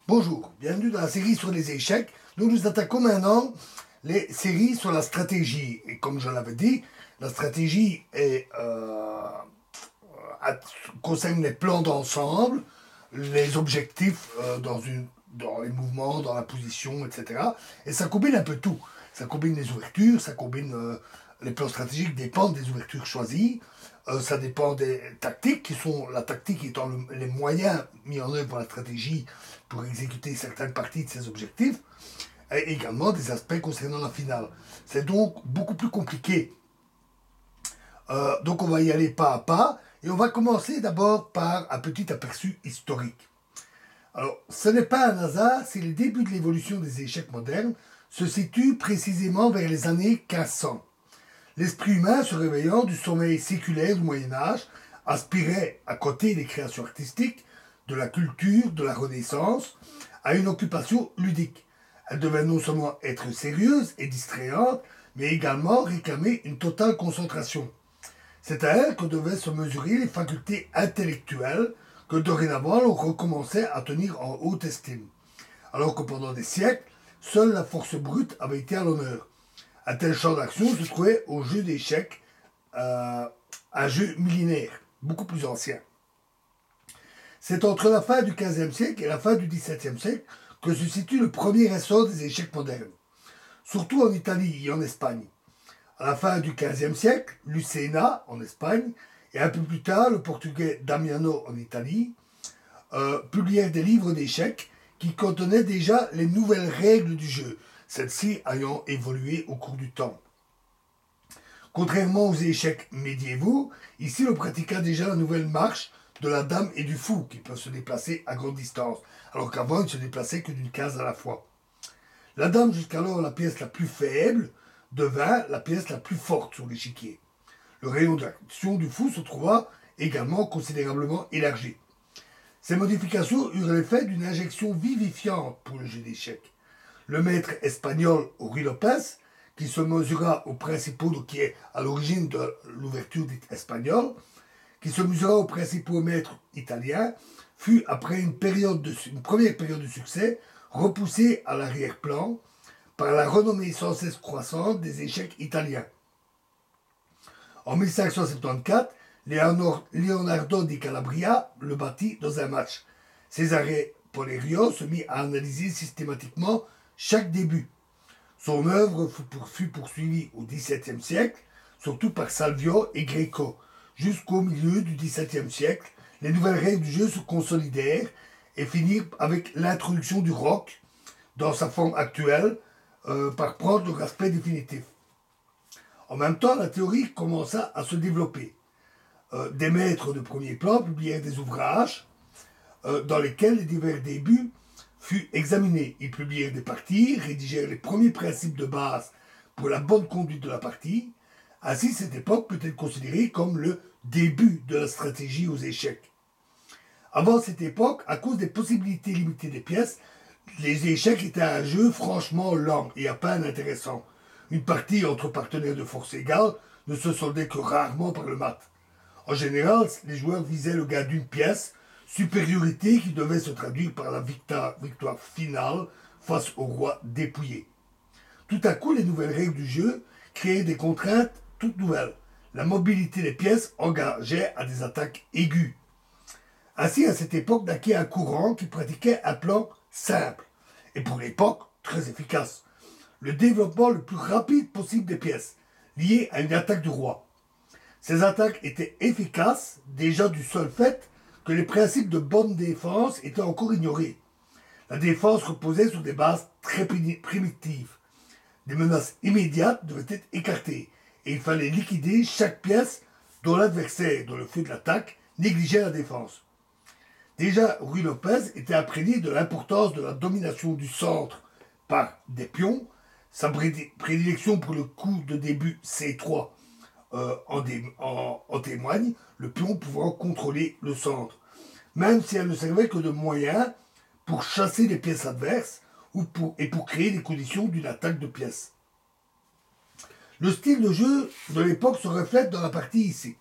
Bonjour, bienvenue dans la série sur les échecs. Nous attaquons maintenant les séries sur la stratégie. Et comme je l'avais dit, la stratégie concerne les plans d'ensemble, les objectifs dans les mouvements, dans la position, etc. Et ça combine un peu tout. Ça combine les ouvertures, ça combine les plans stratégiques dépendent des ouvertures choisies. Ça dépend des tactiques, la tactique étant les moyens mis en œuvre par la stratégie pour exécuter certaines parties de ses objectifs, et également des aspects concernant la finale. C'est donc beaucoup plus compliqué. Donc on va y aller pas à pas, et on va commencer d'abord par un petit aperçu historique. Alors, ce n'est pas un hasard si les débuts de l'évolution des échecs modernes se situent précisément vers les années 1500. L'esprit humain, se réveillant du sommeil séculaire du Moyen-Âge, aspirait, à côté des créations artistiques, de la culture, de la Renaissance, à une occupation ludique. Elle devait non seulement être sérieuse et distrayante, mais également réclamer une totale concentration. C'est à elle que devaient se mesurer les facultés intellectuelles que dorénavant l'on recommençait à tenir en haute estime. Alors que pendant des siècles, seule la force brute avait été à l'honneur. Un tel champ d'action se trouvait au jeu d'échecs, un jeu millénaire, beaucoup plus ancien. C'est entre la fin du XVe siècle et la fin du XVIIe siècle que se situe le premier essor des échecs modernes, surtout en Italie et en Espagne. À la fin du XVe siècle, Lucena en Espagne et un peu plus tard le portugais Damiano en Italie publièrent des livres d'échecs qui contenaient déjà les nouvelles règles du jeu, celles-ci ayant évolué au cours du temps. Contrairement aux échecs médiévaux, ici on pratiqua déjà la nouvelle marche de la dame et du fou, qui peuvent se déplacer à grande distance, alors qu'avant ils ne se déplaçaient que d'une case à la fois. La dame, jusqu'alors la pièce la plus faible, devint la pièce la plus forte sur l'échiquier. Le rayon d'action du fou se trouva également considérablement élargi. Ces modifications eurent l'effet d'une injection vivifiante pour le jeu d'échecs. Le maître espagnol Ruy Lopez, qui se mesura aux principaux, qui est à l'origine de l'ouverture dite espagnole, qui se mesura aux principaux maîtres italiens, fut, après une première période de succès, repoussé à l'arrière-plan par la renommée sans cesse croissante des échecs italiens. En 1574, Leonardo di Calabria le battit dans un match. Cesare Polerio se mit à analyser systématiquement chaque début. Son œuvre fut poursuivie au XVIIe siècle, surtout par Salvio et Greco. Jusqu'au milieu du XVIIe siècle, les nouvelles règles du jeu se consolidèrent et finirent avec l'introduction du rock dans sa forme actuelle par prendre leur aspect définitif. En même temps, la théorie commença à se développer. Des maîtres de premier plan publièrent des ouvrages dans lesquels les divers débuts furent examinés. Ils publièrent des parties, rédigèrent les premiers principes de base pour la bonne conduite de la partie. Ainsi, cette époque peut être considérée comme le début de la stratégie aux échecs. Avant cette époque, à cause des possibilités limitées des pièces, les échecs étaient un jeu franchement lent et à peine intéressant. Une partie entre partenaires de force égale ne se soldait que rarement par le mat. En général, les joueurs visaient le gain d'une pièce, supériorité qui devait se traduire par la victoire finale face au roi dépouillé. Tout à coup, les nouvelles règles du jeu créaient des contraintes toutes nouvelles. La mobilité des pièces engageait à des attaques aiguës. Ainsi, à cette époque, naquit un courant qui pratiquait un plan simple, et pour l'époque, très efficace. Le développement le plus rapide possible des pièces, lié à une attaque du roi. Ces attaques étaient efficaces déjà du seul fait que les principes de bonne défense étaient encore ignorés. La défense reposait sur des bases très primitives. Des menaces immédiates devaient être écartées et il fallait liquider chaque pièce dont l'adversaire, dans le feu de l'attaque, négligeait la défense. Déjà, Ruy Lopez était imprégné de l'importance de la domination du centre par des pions. Sa prédilection pour le coup de début C3 en témoigne, le pion pouvant contrôler le centre, même si elle ne servait que de moyen pour chasser les pièces adverses et pour créer les conditions d'une attaque de pièces. Le style de jeu de l'époque se reflète dans la partie ici,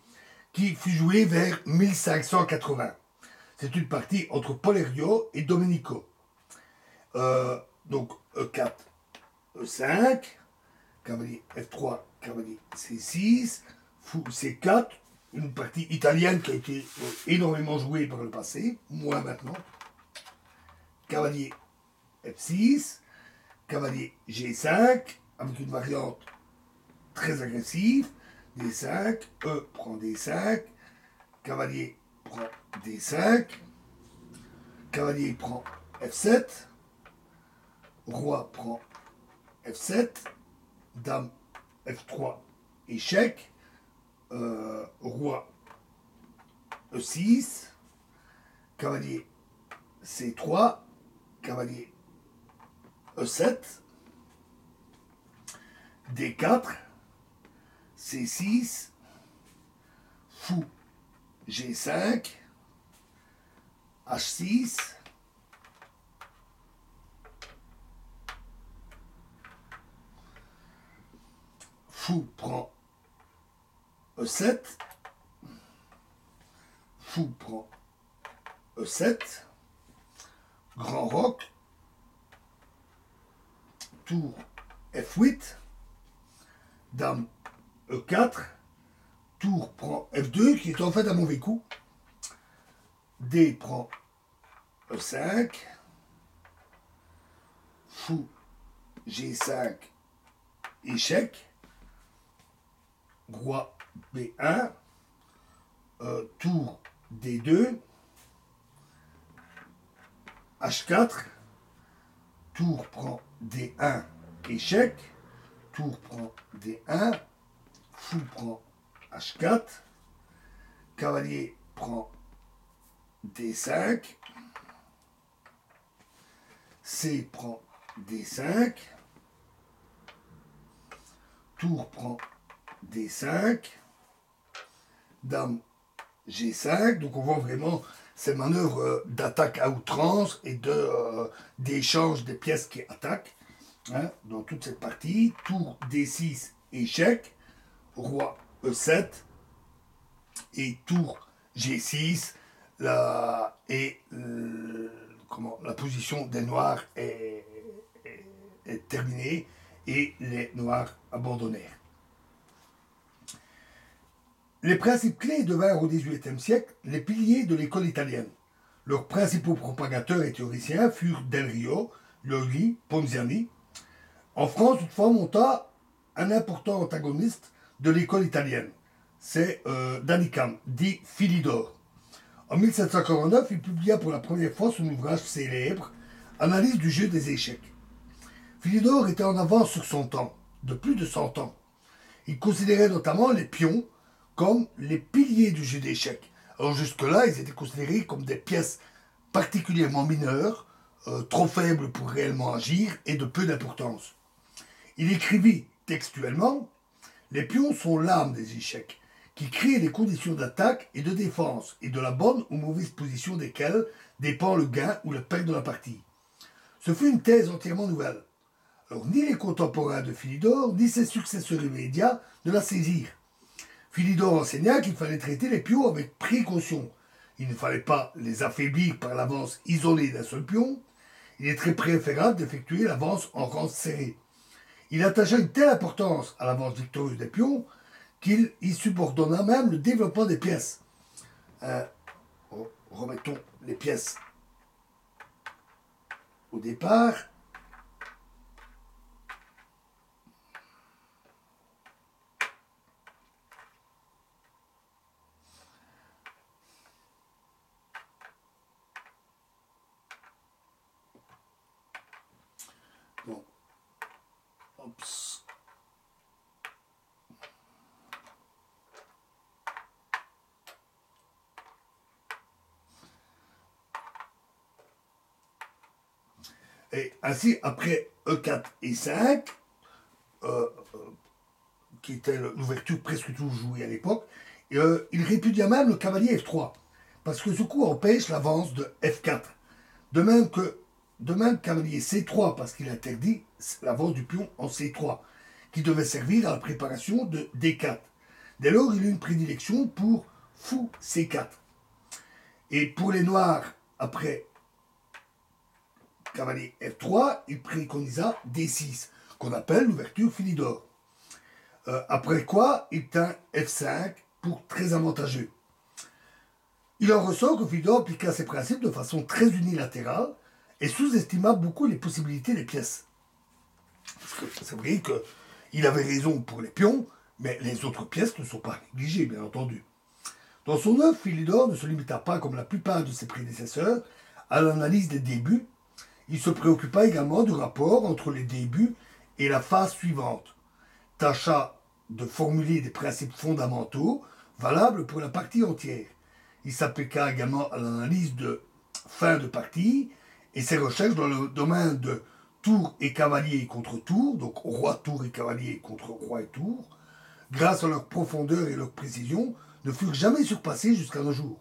qui fut jouée vers 1580. C'est une partie entre Polerio et Domenico. Donc E4, E5, cavalier F3, cavalier C6, fou C4, une partie italienne qui a été énormément jouée par le passé, moins maintenant. Cavalier F6, cavalier G5, avec une variante très agressive, D5, E prend D5, cavalier prend D5, cavalier prend F7, roi prend F7, dame F3, échec, roi E6, cavalier C3, cavalier E7, D4, C6, fou G5, H6, fou prend E7, fou prend E7, grand roc, tour F8, dame E4, tour prend F2, qui est en fait un mauvais coup, D prend E5, fou G5, échec, roi B1, tour D2, H4, tour prend D1, échec, tour prend D1, fou prend H4, cavalier prend D5, C prend D5, tour prend D5, dame G5, donc on voit vraiment ces manœuvres d'attaque à outrance et d'échange des pièces qui attaquent hein, dans toute cette partie. Tour D6, échec, roi E7 et tour G6, la position des noirs est terminée et les noirs abandonnèrent. Les principes clés devinrent au XVIIIe siècle les piliers de l'école italienne. Leurs principaux propagateurs et théoriciens furent Del Rio, Logli, Ponziani. En France, toutefois, monta un important antagoniste de l'école italienne. C'est D'Anicam, dit Philidor. En 1749, il publia pour la première fois son ouvrage célèbre, Analyse du jeu des échecs. Philidor était en avance sur son temps, de plus de 100 ans. Il considérait notamment les pions comme les piliers du jeu d'échecs. Alors jusque-là, ils étaient considérés comme des pièces particulièrement mineures, trop faibles pour réellement agir et de peu d'importance. Il écrivit textuellement « Les pions sont l'âme des échecs, qui créent les conditions d'attaque et de défense, et de la bonne ou mauvaise position desquelles dépend le gain ou la perte de la partie. » Ce fut une thèse entièrement nouvelle. Alors, ni les contemporains de Philidor, ni ses successeurs immédiats ne la saisirent. Philidor enseigna qu'il fallait traiter les pions avec précaution. Il ne fallait pas les affaiblir par l'avance isolée d'un seul pion. Il est très préférable d'effectuer l'avance en rang serré. Il attacha une telle importance à l'avance victorieuse des pions qu'il y subordonna même le développement des pièces. Remettons les pièces au départ. Bon. Oups. Et ainsi, après E4 et 5, qui était l'ouverture presque toujours jouée à l'époque, il répudia même le cavalier F3, parce que ce coup empêche l'avance de F4. De même cavalier C3, parce qu'il interdit l'avance du pion en C3, qui devait servir à la préparation de D4. Dès lors, il eut une prédilection pour fou C4. Et pour les noirs, après cavalier F3, il préconisa D6, qu'on appelle l'ouverture Philidor. Après quoi, il tint F5 pour très avantageux. Il en ressort que Philidor appliqua ses principes de façon très unilatérale et sous-estima beaucoup les possibilités des pièces. Parce que c'est vrai qu'il avait raison pour les pions, mais les autres pièces ne sont pas négligées, bien entendu. Dans son œuvre, Philidor ne se limita pas, comme la plupart de ses prédécesseurs, à l'analyse des débuts. Il se préoccupa également du rapport entre les débuts et la phase suivante. Tâcha de formuler des principes fondamentaux valables pour la partie entière. Il s'appliqua également à l'analyse de fin de partie et ses recherches dans le domaine de tour et cavalier contre tour, donc roi, tour et cavalier contre roi et tour, grâce à leur profondeur et leur précision, ne furent jamais surpassés jusqu'à nos jours.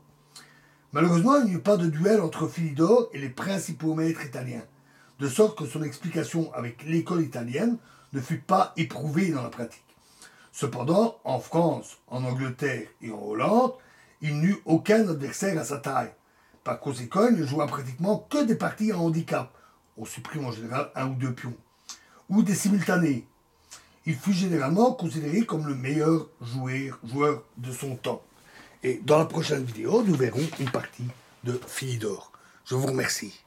Malheureusement, il n'y eut pas de duel entre Philidor et les principaux maîtres italiens, de sorte que son explication avec l'école italienne ne fut pas éprouvée dans la pratique. Cependant, en France, en Angleterre et en Hollande, il n'eut aucun adversaire à sa taille. Par conséquent, il ne joua pratiquement que des parties en handicap, on supprime en général un ou deux pions, ou des simultanés. Il fut généralement considéré comme le meilleur joueur de son temps. Et dans la prochaine vidéo, nous verrons une partie de Philidor. Je vous remercie.